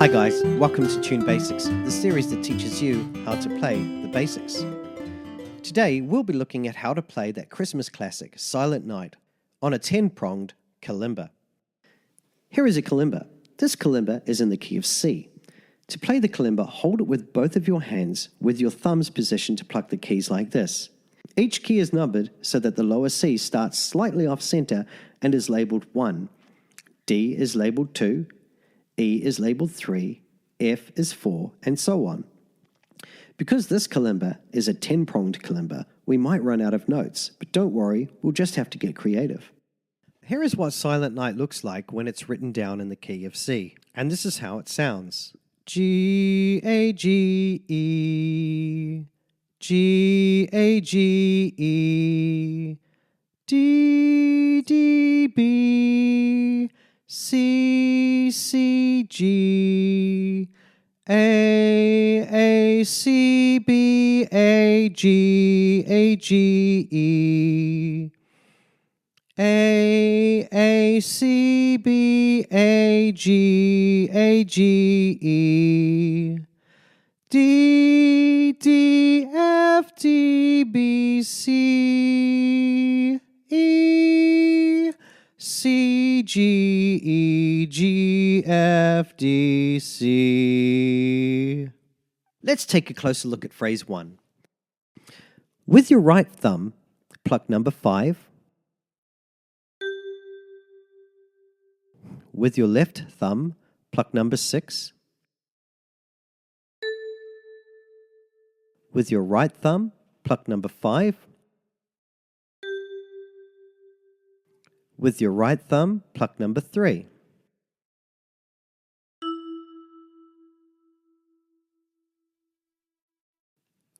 Hi guys, welcome to Tune Basics, the series that teaches you how to play the basics. Today we'll be looking at how to play that Christmas classic, Silent Night, on a 10-pronged kalimba. Here is a kalimba. This kalimba is in the key of C. To play the kalimba, hold it with both of your hands with your thumbs positioned to pluck the keys like this. Each key is numbered so that the lower C starts slightly off center and is labeled 1. D is labeled 2. E is labeled 3, F is 4, and so on. Because this kalimba is a 10-pronged kalimba, we might run out of notes, but don't worry, we'll just have to get creative. Here is what Silent Night looks like when it's written down in the key of C, and this is how it sounds. G, A, G, E, G, A, G, E, D, D, B, C, C, G, A, C, B, A, G, E, A, C, B, A, G, E, D, D, F, D, B, C, E, C, G, E, G, F, D, C. Let's take a closer look at phrase 1. With your right thumb, pluck number 5. With your left thumb, pluck number 6. With your right thumb, pluck number 5. With your right thumb, pluck number 3.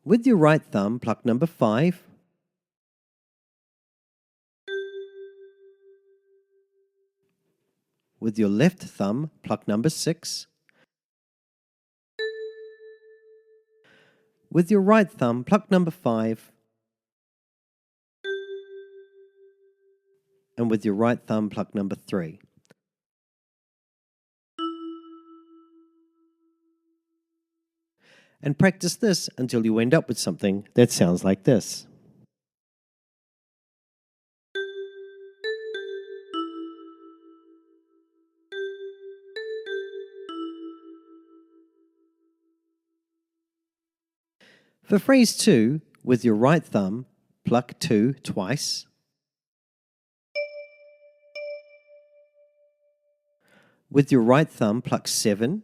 With your right thumb, pluck number 5. With your left thumb, pluck number 6. With your right thumb, pluck number 5. And with your right thumb, pluck number 3. And practice this until you end up with something that sounds like this. For phrase 2, with your right thumb, pluck 2 twice. With your right thumb, pluck 7.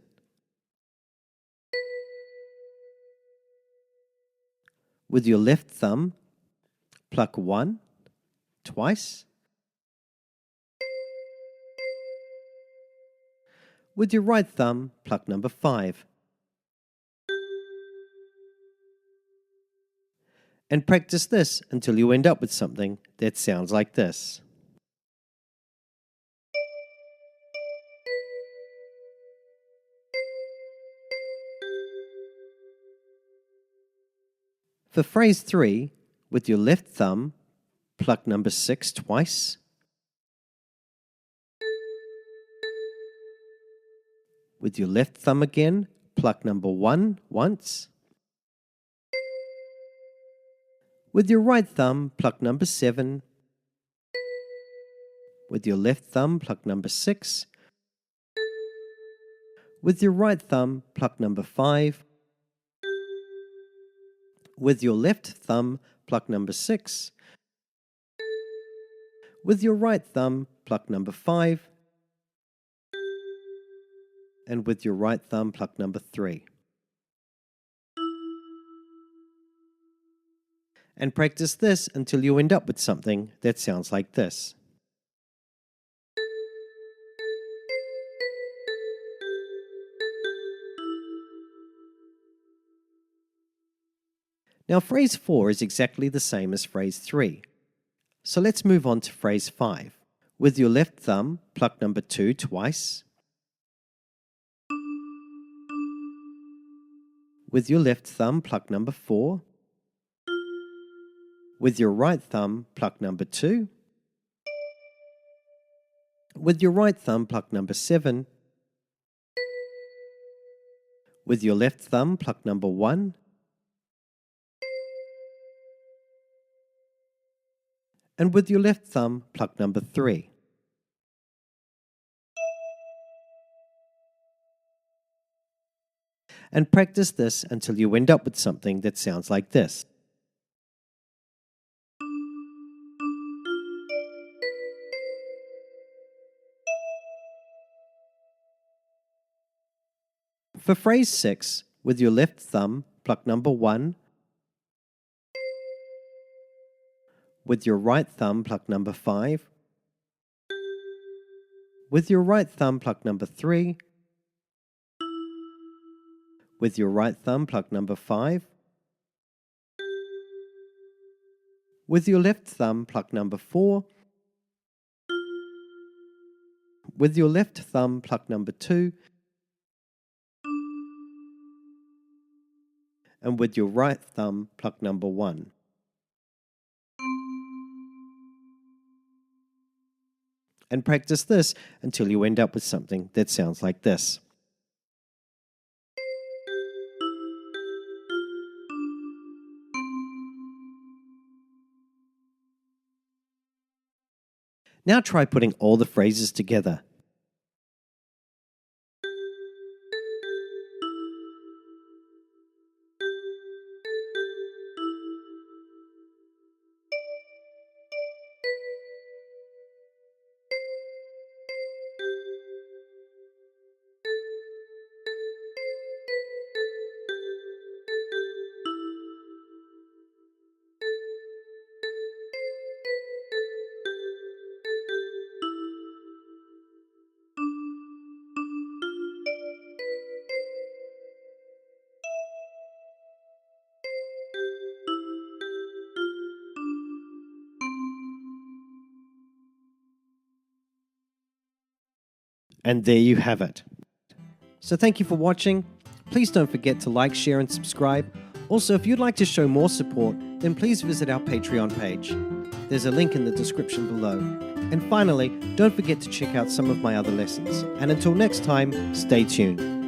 With your left thumb, pluck 1 twice. With your right thumb, pluck number 5. And practice this until you end up with something that sounds like this. For phrase 3, with your left thumb, pluck number 6 twice. With your left thumb again, pluck number 1 once. With your right thumb, pluck number 7. With your left thumb, pluck number 6. With your right thumb, pluck number 5. With your left thumb, pluck number 6. With your right thumb, pluck number 5. And with your right thumb, pluck number 3. And practice this until you end up with something that sounds like this. Now phrase 4 is exactly the same as phrase 3. So let's move on to phrase 5. With your left thumb, pluck number 2 twice. With your left thumb, pluck number 4. With your right thumb, pluck number 2. With your right thumb, pluck number 7. With your left thumb, pluck number 1. And with your left thumb, pluck number 3. And practice this until you end up with something that sounds like this. For phrase 6, with your left thumb, pluck number 1. With your right thumb, pluck number 5. With your right thumb, pluck number 3. With your right thumb, pluck number 5. With your left thumb, pluck number 4. With your left thumb, pluck number 2. And with your right thumb, pluck number 1. And practice this until you end up with something that sounds like this. Now try putting all the phrases together. And there you have it. So thank you for watching. Please don't forget to like, share and subscribe. Also, if you'd like to show more support, then please visit our Patreon page. There's a link in the description below. And finally, don't forget to check out some of my other lessons. And until next time, stay tuned.